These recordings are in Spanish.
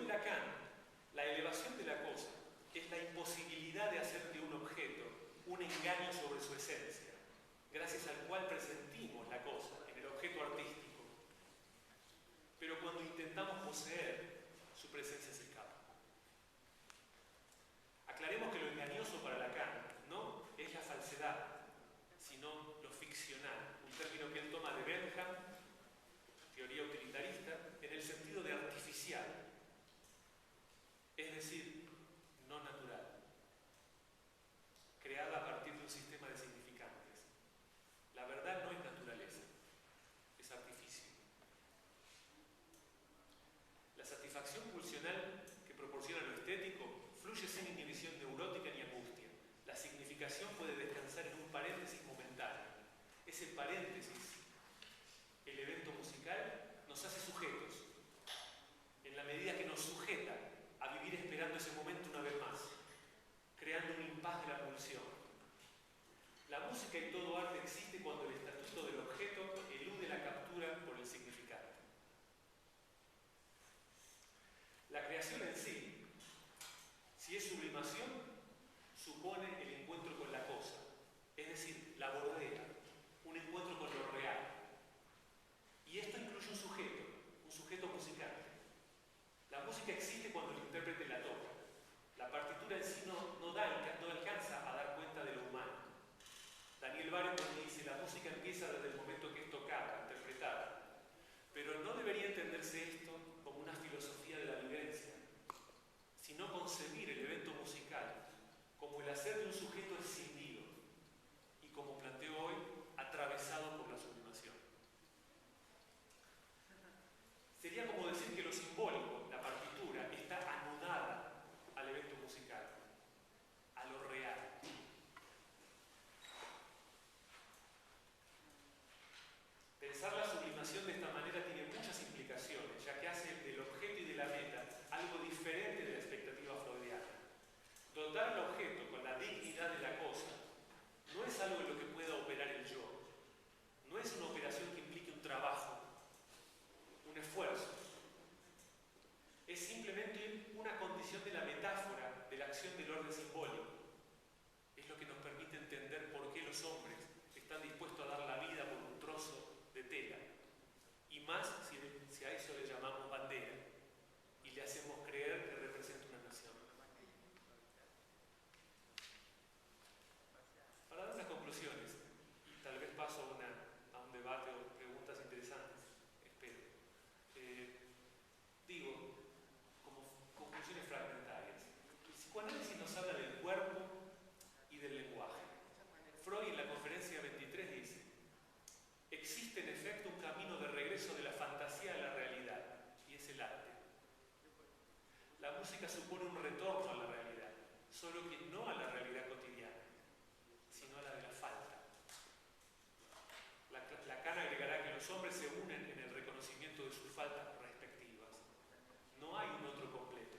según Lacan, la elevación de la cosa es la imposibilidad de hacer de un objeto un engaño sobre su esencia, gracias al cual presentimos la cosa en el objeto artístico. Pero cuando intentamos poseer, su presencia se escapa. Aclaremos que lo engañoso para Lacan no es la falsedad, sino lo ficcional, un término que él toma de Bentham, teoría utilitarista, en el sentido de artificial, es decir, no natural, creada a partir de un sistema de significantes. La verdad no es naturaleza, es artificio. La satisfacción pulsional que proporciona lo estético fluye sin inhibición neurótica ni angustia. La significación puede descansar en un paréntesis momentáneo. Ese paréntesis, el evento musical, nos hace sujetos, en la medida que nos sujeta a vivir esperando ese momento una vez más, creando un impas de la pulsión. La música y todo arte existe cuando el estatuto del objeto elude la captura por el significante. La creación en sí, si es sublimación, supone el encuentro con la cosa, es decir, la bordea, un encuentro con lo real. Y esto incluye un sujeto musicante. La música existe cuando el intérprete la toca. La partitura en sí no alcanza a dar cuenta de lo humano. Daniel Barenboim dice, la música empieza desde el momento que es tocada, interpretada. Pero no debería entenderse esto como una filosofía de la vivencia, sino concebir el evento musical como el hacer de un sujeto escindido y, como planteo hoy, atravesado por la sublimación. Sería como decir que lo simbólico, la partitura, está anudada al evento musical, a lo real. Pensar la sublimación de esta manera tiene muchas implicaciones, ya que hace del objeto y de la meta algo diferente de la expectativa freudiana. Dotar al objeto con la dignidad de la cosa no es algo en lo que pueda operar el yo, no es una operación que implique un trabajo, un esfuerzo. Es simplemente una condición de la metáfora de la acción del orden simbólico. Es lo que nos permite entender por qué los hombres están dispuestos a dar la vida por un trozo de tela, y más si a eso le llamamos bandera y le hacemos creer que representa una nación. Para dar unas conclusiones, y tal vez paso a un debate o preguntas interesantes, espero. Digo, como conclusiones fragmentarias, el psicoanálisis nos habla del cuerpo y del lenguaje. Freud en la conferencia 23 dice: existe en efecto un camino de regreso de la fantasía a la realidad, y es el arte. La música supone un retorno a la realidad, solo que no a la realidad cotidiana, sino a la de la falta. Lacan agregará que los hombres se unen en el reconocimiento de sus faltas respectivas. No hay un otro completo.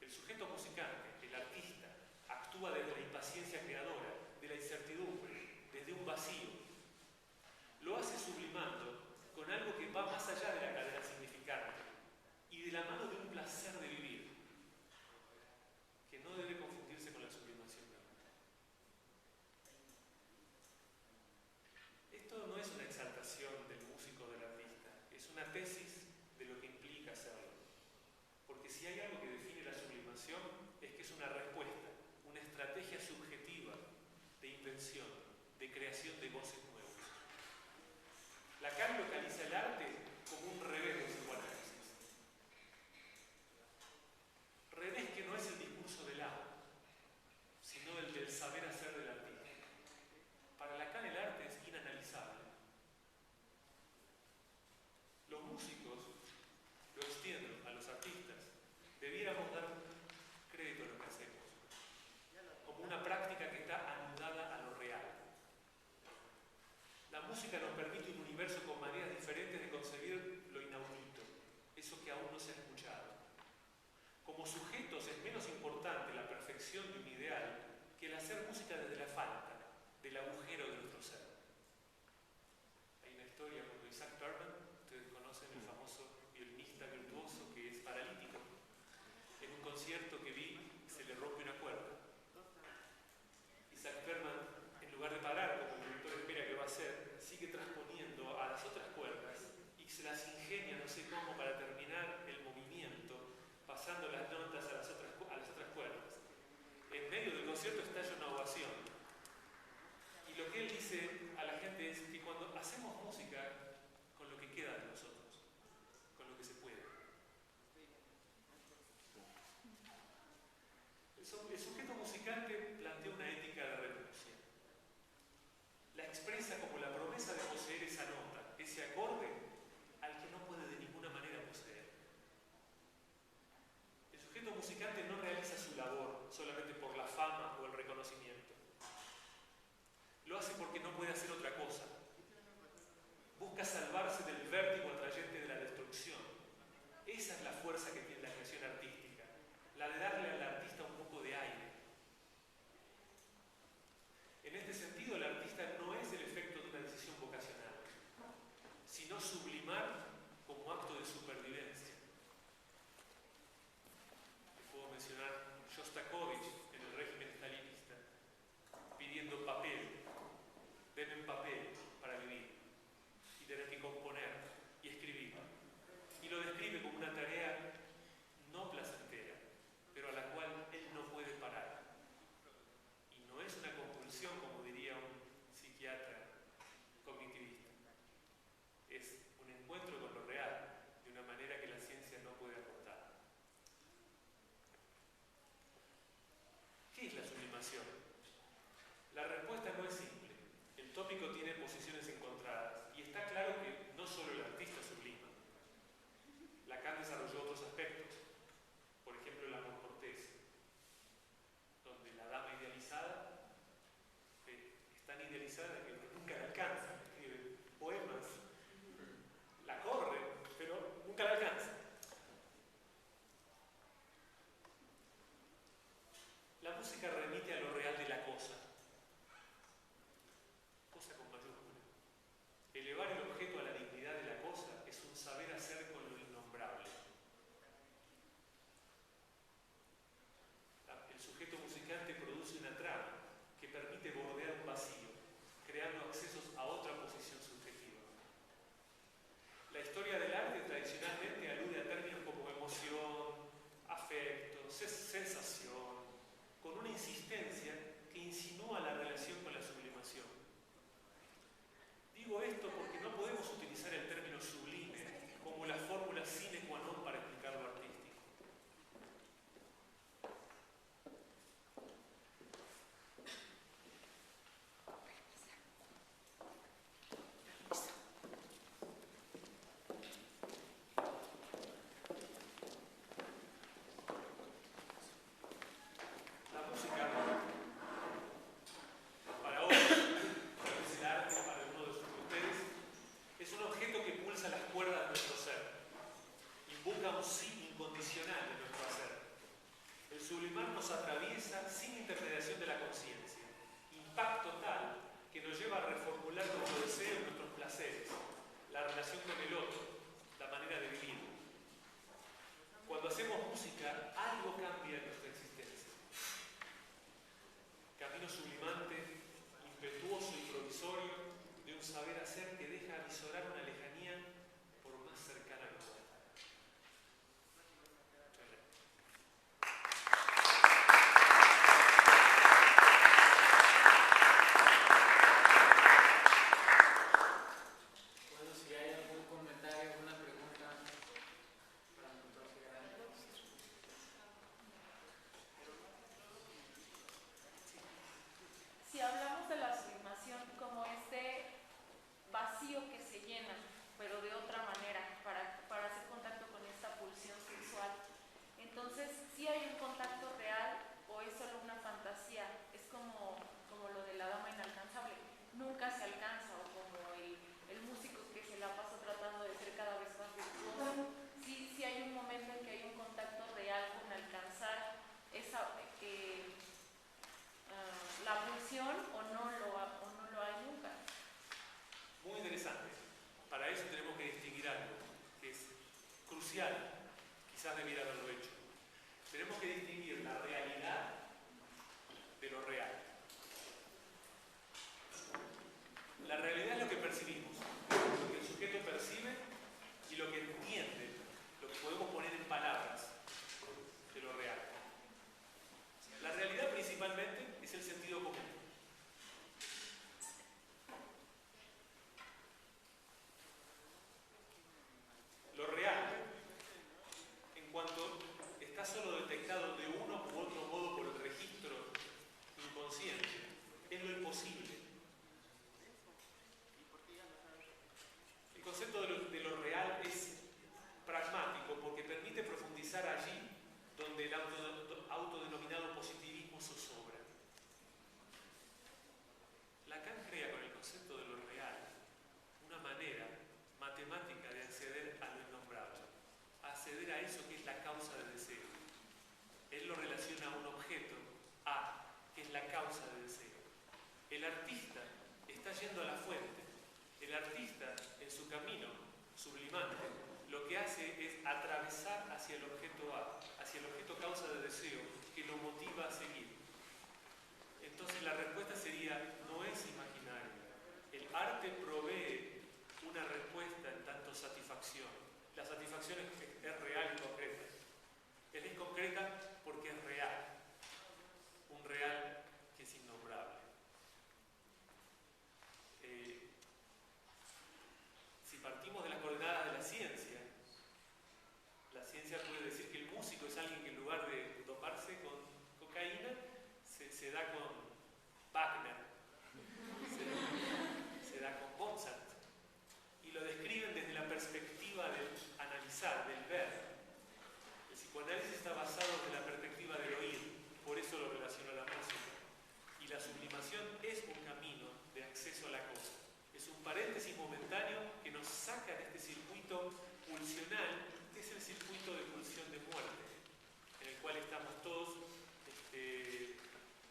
El sujeto musicante, el artista, actúa desde la impaciencia creadora, de la incertidumbre, desde un vacío. Lo hace sublimando con algo que va más allá de la cadena significante y de la mano de un placer de vivir, que no debe confundirse con la sublimación de la mente. Esto no es una exaltación del músico o del artista, es una tesis de lo que implica hacerlo. Porque si hay algo que define la sublimación, es que es una respuesta, una estrategia subjetiva de invención, de creación de voces nuevas. Lacan localiza el arte como un revés del psicoanálisis. Revés que no es el discurso del amo, sino el del saber hacer del artista. Para Lacan el arte es inanalizable. Los músicos, lo extiendo a los artistas, debiéramos dar crédito a lo que hacemos, como una práctica que está anudada a lo real. La música nos permite un universo con maneras diferentes de concebir lo inaudito, eso que aún no se ha escuchado. Como sujetos es menos importante la perfección de un ideal que el hacer música desde la falta, del agujero de nuestro ser. Hay una historia con Isaac Perman, ustedes conocen el famoso violinista virtuoso que es concierto que vi, se le rompe una cuerda. Isaac Perlman, en lugar de parar, como el director espera que va a hacer, sigue transponiendo a las otras cuerdas y se las ingenia, no sé cómo, para terminar el movimiento, pasando las notas a las otras cuerdas. En medio del concierto estalla una ovación. Y lo que él dice a la gente es que cuando hacemos música con lo que queda de nosotros, con lo que se puede. El sujeto musicante plantea una ética de renuncia. La expresa como la promesa de poseer esa nota, ese acorde, al que no puede de ninguna manera poseer. El sujeto musicante no realiza su labor solamente por la fama o el reconocimiento. Lo hace porque no puede hacer otra cosa. Busca salvarse del vértigo atrayente de la destrucción. Esa es la fuerza que tiene la creación artística, la de darle al artista un poco de aire. En este sentido, el artista no es el efecto de una decisión vocacional, sino sublimar como acto de supervivencia. Puedo mencionar Shostakovich en el régimen stalinista, pidiendo papel, denme papel para vivir, y tener que componer y escribir. Y lo describe como una tarea no placentera, pero a la cual él no puede parar. Y no es una compulsión, como diría un psiquiatra cognitivista. Es un encuentro con lo real, de una manera que la ciencia no puede aportar. ¿Qué es la sublimación? La respuesta no es simple. El tópico tiene posiciones encontradas y está claro que no solo el artista sublima. Lacan desarrolló otros aspectos, por ejemplo el amor cortés, donde la dama idealizada es tan idealizada que nunca la alcanza, escribe poemas, la corre, pero nunca la alcanza. La música remite a lo real de la cosa con mayúscula. Elevar el objeto a la dignidad de la cosa es un saber hacer con lo innombrable. El sujeto musicante produce una trama que permite bordear un vacío, creando accesos a otra posición subjetiva. La historia del arte tradicionalmente alude a términos como emoción, afecto, sensación, con una insistencia que insinúa la relación con la sublimación. Digo esto porque no podemos utilizar el término sublime como la fórmula sine qua non para explicar lo artístico. La música, para otros, es el arte para uno de ustedes, es un objeto que pulsa las cuerdas de nuestro ser, invoca un sí incondicional de nuestro hacer. El sublimar nos atraviesa sin intermediación de la conciencia, impacto tal que nos lleva a reformular nuestro deseo y nuestros placeres, la relación con el otro, la manera de vivir. Cuando hacemos música, algo cambia en nuestra existencia. Camino sublimante, impetuoso y provisorio de un saber hacer que deja avisorar una lejanía por más cercana que sea. Bueno, si hay algún comentario, alguna pregunta para el doctor Figueroa. Si hablamos de la sublimación como este vacío que se llena, pero de otra manera, para hacer contacto con esta pulsión sexual, entonces, ¿sí hay un contacto real o es solo una fantasía? Es como lo de la dama inalcanzable. Nunca se alcanza, o como el músico que se la pasa tratando de ser cada vez más virtuoso. Sí hay un momento en que hay un contacto real con alcanzar esa... la pulsión o no lo hay nunca. Muy interesante. Para eso tenemos que distinguir algo que es crucial, quizás debiera haberlo hecho. tenemos que distinguir la realidad de lo real. La realidad es lo que percibimos, lo que el sujeto percibe y lo que entiende, lo que podemos poner en palabras de lo real. La realidad principalmente es el sentido común. Lo real, en cuanto está solo detectado de uno u otro modo por el registro inconsciente, es lo imposible. El concepto de lo real es pragmático porque permite profundizar allí donde el autodenominado positivismo zozobra. Lacan crea con el concepto de lo real una manera matemática de acceder a lo innombrable, acceder a eso que es la causa del deseo. Él lo relaciona a un objeto, A, que es la causa del deseo. El artista está yendo a la fuente. El artista, en su camino sublimante, lo que hace es atravesar hacia el objeto A, hacia el objeto causa de deseo, que lo motiva a seguir. Entonces la respuesta sería, no es imaginario. El arte provee una respuesta en tanto satisfacción. La satisfacción es real y concreta. Él es concreta porque es real. Un real que es innombrable. Si partimos de las coordenadas de la ciencia puede decir que el músico es alguien que en lugar de toparse con cocaína, se da con Wagner, se da con Mozart. Y lo describen desde la perspectiva del analizar, del ver. El psicoanálisis está basado desde la perspectiva del oír, por eso lo relaciona a la música. Y la sublimación es un camino de acceso a la cosa. Es un paréntesis momentáneo que nos saca de este circuito pulsional, que es el circuito de pulsión de muerte, en el cual estamos todos,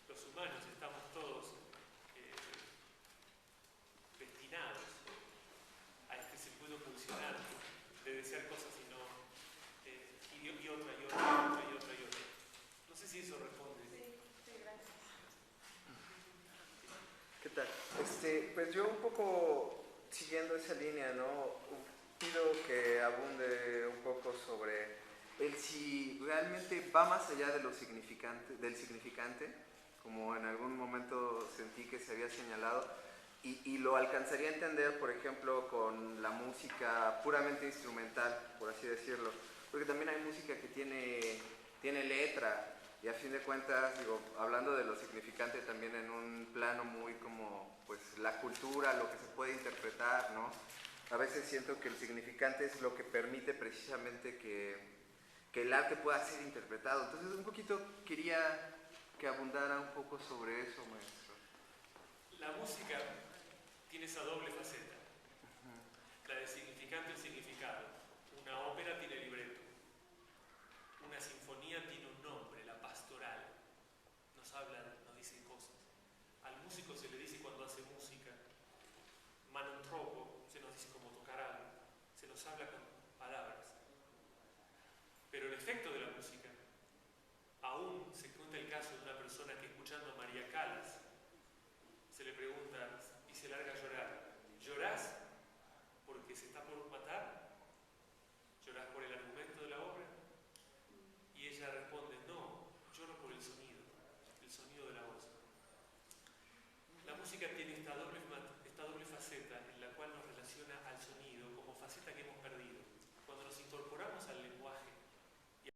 los humanos, estamos todos destinados a este circuito pulsional de desear cosas y no, y otra, y otra, y otra, y otra, y otra. No sé si eso responde. Sí, gracias. ¿Qué tal? Pues yo un poco siguiendo esa línea, ¿no? Pido que abunde un poco sobre el si realmente va más allá de lo del significante, como en algún momento sentí que se había señalado, y lo alcanzaría a entender, por ejemplo, con la música puramente instrumental, por así decirlo, porque también hay música que tiene letra, y a fin de cuentas, digo, hablando de lo significante también en un plano muy como, pues, la cultura, lo que se puede interpretar, ¿no? A veces siento que el significante es lo que permite precisamente que el arte pueda ser interpretado. Entonces, un poquito quería que abundara un poco sobre eso, maestro. La música tiene esa doble faceta, la de significante y significado. Una ópera tiene libreto, una sinfonía tiene un nombre, la pastoral. Nos habla, nos dice cosas. Al músico se le dice cuando hace música, manontropo, se nos dice cómo tocar algo, se nos habla con palabras. Pero el efecto de la música, aún se cuenta el caso de una persona que escuchando